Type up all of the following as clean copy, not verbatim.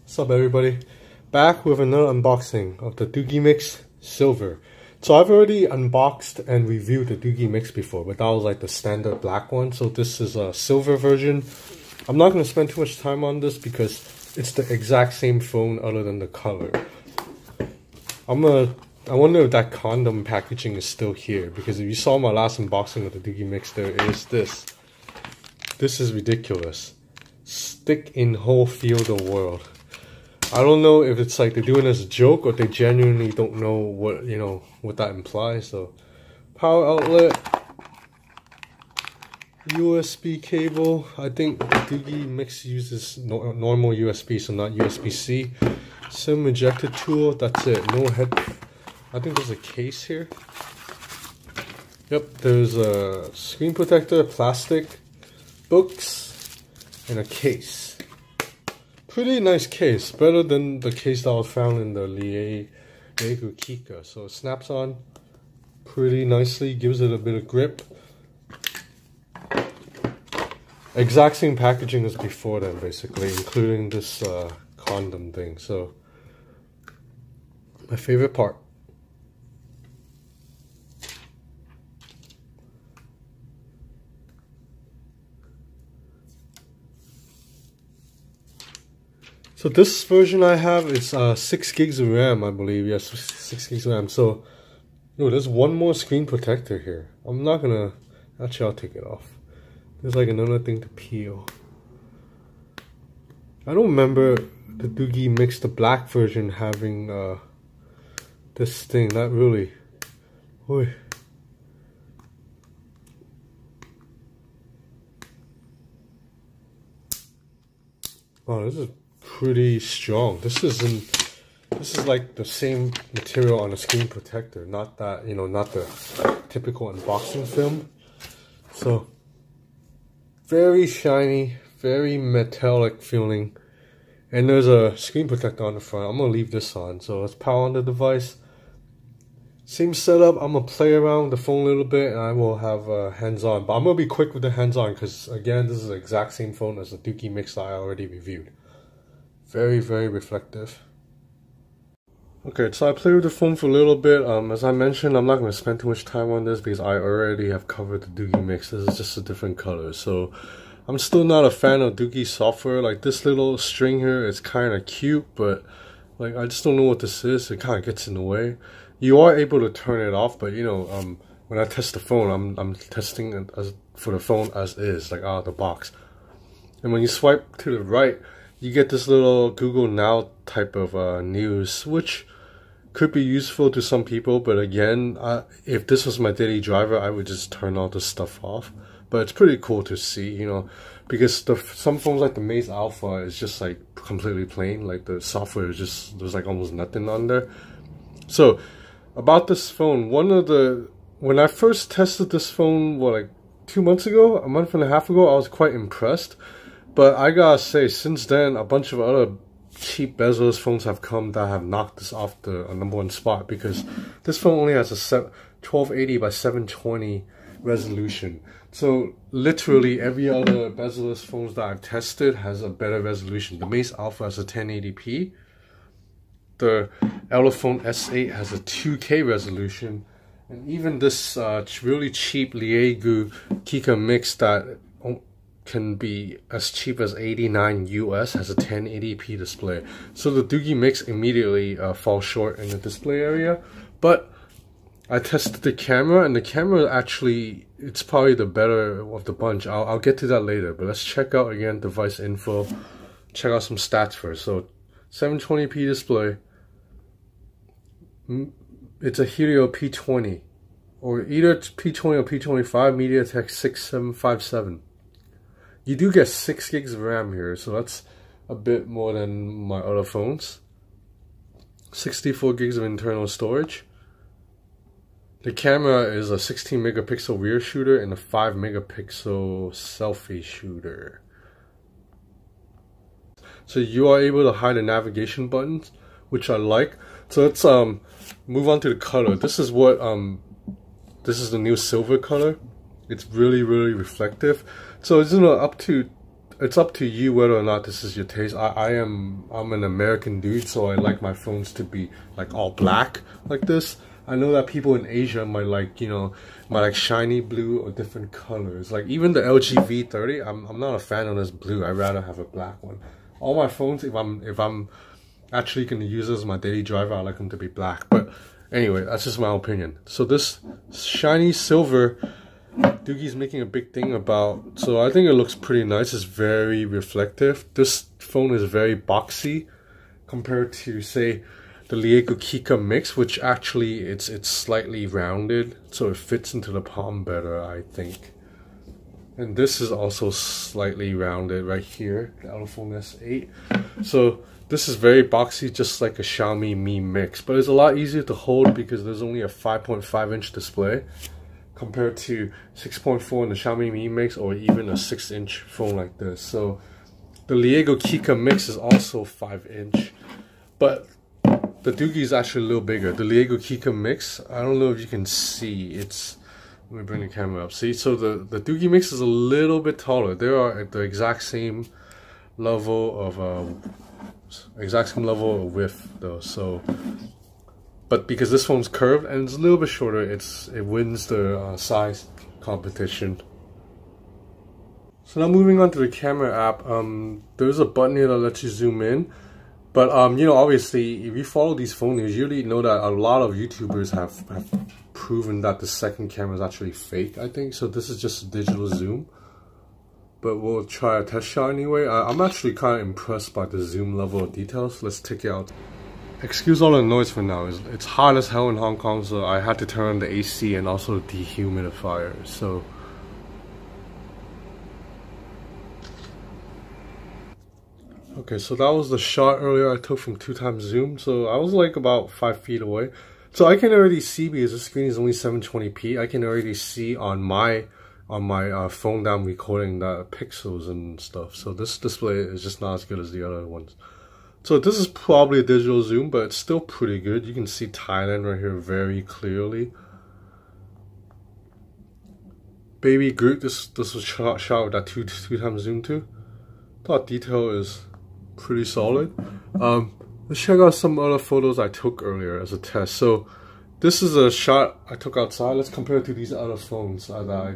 What's up, everybody? Back with another unboxing of the dogeemix Silver. So I've already unboxed and reviewed the dogeemix before, but that was like the standard black one. So this is a silver version. I'm not going to spend too much time on this because it's the exact same phone other than the color. I wonder if that condom packaging is still here, because if you saw my last unboxing of the dogeemix, there is this. This is ridiculous. Stick in hole feel the world. I don't know if it's like they're doing it as a joke or they genuinely don't know what, what that implies. So, power outlet, USB cable. I think the dogeemix uses normal USB, so not USB-C. SIM ejector tool. That's it. No head. I think there's a case here. Yep, there's a screen protector, plastic, books, and a case. Pretty nice case, better than the case that was found in the Lego Kika. So it snaps on pretty nicely, gives it a bit of grip. Exact same packaging as before then, basically, including this condom thing. So my favorite part. So this version I have is 6 gigs of RAM, I believe. Yes, 6 gigs of RAM. So, there's one more screen protector here. I'm not gonna. Actually, I'll take it off. There's like another thing to peel. I don't remember the dogeemix, the black version, having this thing. Not really. Oy. Oh, this is pretty strong. This is like the same material on a screen protector, not that, not the typical unboxing film. So very shiny, very metallic feeling, and there's a screen protector on the front. I'm gonna leave this on. So let's power on the device. Same setup. I'm gonna play around with the phone a little bit, and I will have hands on, but I'm gonna be quick with the hands on because again, this is the exact same phone as the dogeemix that I already reviewed. Very, very reflective. Okay, so I played with the phone for a little bit. As I mentioned, I'm not going to spend too much time on this because I already have covered the dogeemix. This is just a different color. So I'm still not a fan of Doogee software. Like this little string here is kind of cute, but like I just don't know what this is. It kind of gets in the way. You are able to turn it off, but when I test the phone, I'm testing it for the phone as is, like out of the box. And when you swipe to the right, you get this little Google Now type of news, which could be useful to some people. But again, if this was my daily driver, I would just turn all this stuff off. But it's pretty cool to see, because some phones like the Maze Alpha is just like completely plain. Like the software is just, there's like almost nothing on there. So about this phone, when I first tested this phone, like 2 months ago, a month and a half ago, I was quite impressed. But I gotta say, since then, a bunch of other cheap bezel-less phones have come that have knocked this off the #1 spot, because this phone only has a 1280 by 720 resolution. So literally every other bezel-less phones that I've tested has a better resolution. The Maze Alpha has a 1080p. The Elephone S8 has a 2K resolution. And even this really cheap Lego Kika Mix that can be as cheap as $89 US has a 1080p display. So the dogeemix immediately falls short in the display area. But I tested the camera, and the camera actually, it's probably the better of the bunch. I'll get to that later, but let's check out again device info. Check out some stats first. So 720p display. It's a Helio P20, or either P20 or P25, MediaTek 6757. You do get 6 gigs of RAM here, so that's a bit more than my other phones. 64 gigs of internal storage. The camera is a 16 megapixel rear shooter and a 5 megapixel selfie shooter. So you are able to hide the navigation buttons, which I like. So let's move on to the color. This is the new silver color. It's really, really reflective. So it's up to it's up to you whether or not this is your taste. I'm an American dude, so I like my phones to be like all black like this. I know that people in Asia might like, you know, might like shiny blue or different colors. Like even the LG V30, I'm not a fan of this blue. I'd rather have a black one. All my phones, if I'm actually going to use this as my daily driver, I like them to be black. But anyway, that's just my opinion. So this shiny silver, Doogee's making a big thing about. So I think it looks pretty nice. It's very reflective. This phone is very boxy compared to, say, the Liego Kika Mix, which actually it's slightly rounded, so it fits into the palm better, I think. And this is also slightly rounded right here, the Elephone S8. So this is very boxy, just like a Xiaomi Mi Mix, but it's a lot easier to hold because there's only a 5.5-inch display compared to 6.4 in the Xiaomi Mi Mix or even a 6-inch phone like this. So the Liego Kika Mix is also 5-inch, but the Doogee is actually a little bigger. The Liego Kika Mix, I don't know if you can see, it's, let me bring the camera up. See, so the Doogee Mix is a little bit taller. They are at the exact same level of width though. So, but because this phone's curved and it's a little bit shorter, it wins the size competition. So now moving on to the camera app, there's a button here that lets you zoom in. But you know, obviously, if you follow these phone news, you really know that a lot of YouTubers have proven that the second camera is actually fake, I think. So this is just a digital zoom. But we'll try a test shot anyway. I'm actually kind of impressed by the zoom level of details. Let's take it out. Excuse all the noise for now. It's hot as hell in Hong Kong, so I had to turn on the AC and also the dehumidifier. So okay, so that was the shot earlier I took from 2x zoom. So I was like about 5 feet away. So I can already see, because the screen is only 720p, I can already see on my phone that I'm recording the pixels and stuff. So this display is just not as good as the other ones. So this is probably a digital zoom, but it's still pretty good. You can see Thailand right here very clearly. Baby Groot, this was shot with that 2x zoom too. Thought detail is pretty solid. Let's check out some other photos I took earlier as a test. So this is a shot I took outside. Let's compare it to these other phones that I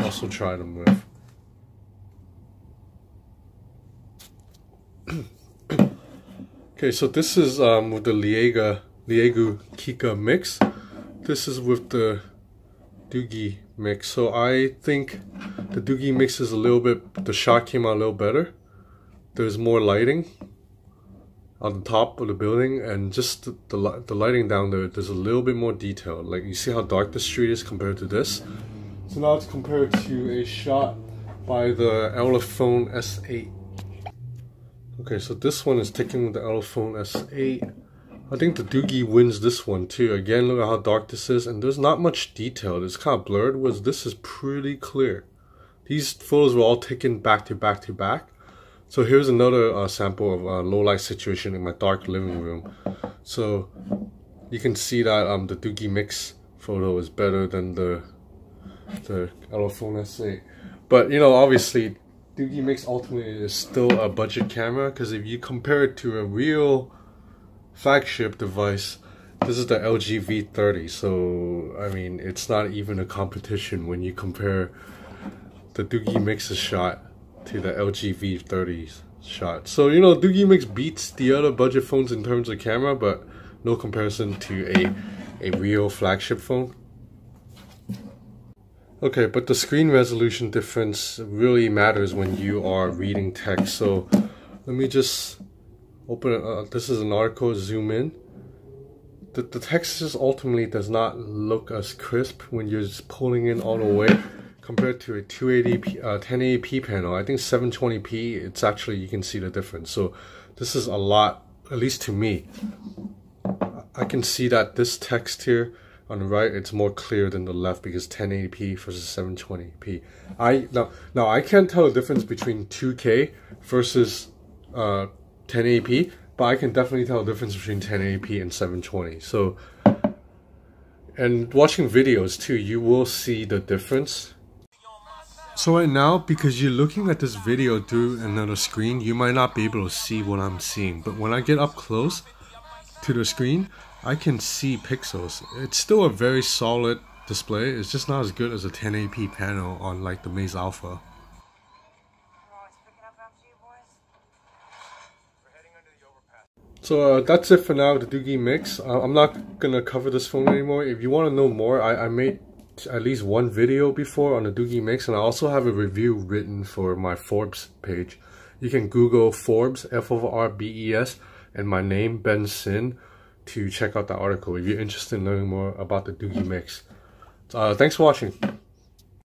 also tried them with. Okay, so this is with the Liego Kika Mix. This is with the Doogee Mix. So I think the Doogee Mix is a little bit, the shot came out a little better. There's more lighting on the top of the building, and just the lighting down there, there's a little bit more detail. Like you see how dark the street is compared to this. So now it's compared to a shot by the Elephone S8. Okay, so this one is taken with the Elephone S8. I think the Doogee wins this one too. Again, look at how dark this is, and there's not much detail. It's kind of blurred, whereas this is pretty clear. These photos were all taken back to back to back. So here's another sample of a low light situation in my dark living room. So you can see that the Doogee Mix photo is better than the Elephone S8. But you know, obviously Doogee Mix ultimately is still a budget camera, because if you compare it to a real flagship device, this is the LG V30. So I mean, it's not even a competition when you compare the Doogee Mix's shot to the LG V30's shot. So you know, Doogee Mix beats the other budget phones in terms of camera, but no comparison to a real flagship phone. Okay, but the screen resolution difference really matters when you are reading text. So let me just open it. This is an article, zoom in. The text just ultimately does not look as crisp when you're just pulling in all the way compared to a 280p, 1080p panel. I think 720p, it's actually, you can see the difference. So this is a lot, at least to me. I can see that this text here on the right, it's more clear than the left, because 1080p versus 720p. Now I can't tell the difference between 2K versus 1080p, but I can definitely tell the difference between 1080p and 720. So, and watching videos too, you will see the difference. So right now, because you're looking at this video through another screen, you might not be able to see what I'm seeing. But when I get up close to the screen, I can see pixels. It's still a very solid display. It's just not as good as a 1080p panel on like the Maze Alpha. So that's it for now, the Doogee Mix. I'm not gonna cover this phone anymore. If you want to know more, I made at least one video before on the Doogee Mix, and I also have a review written for my Forbes page. You can Google Forbes, Forbes, and my name, Ben Sin, to check out the article if you're interested in learning more about the Doogee Mix. Thanks for watching.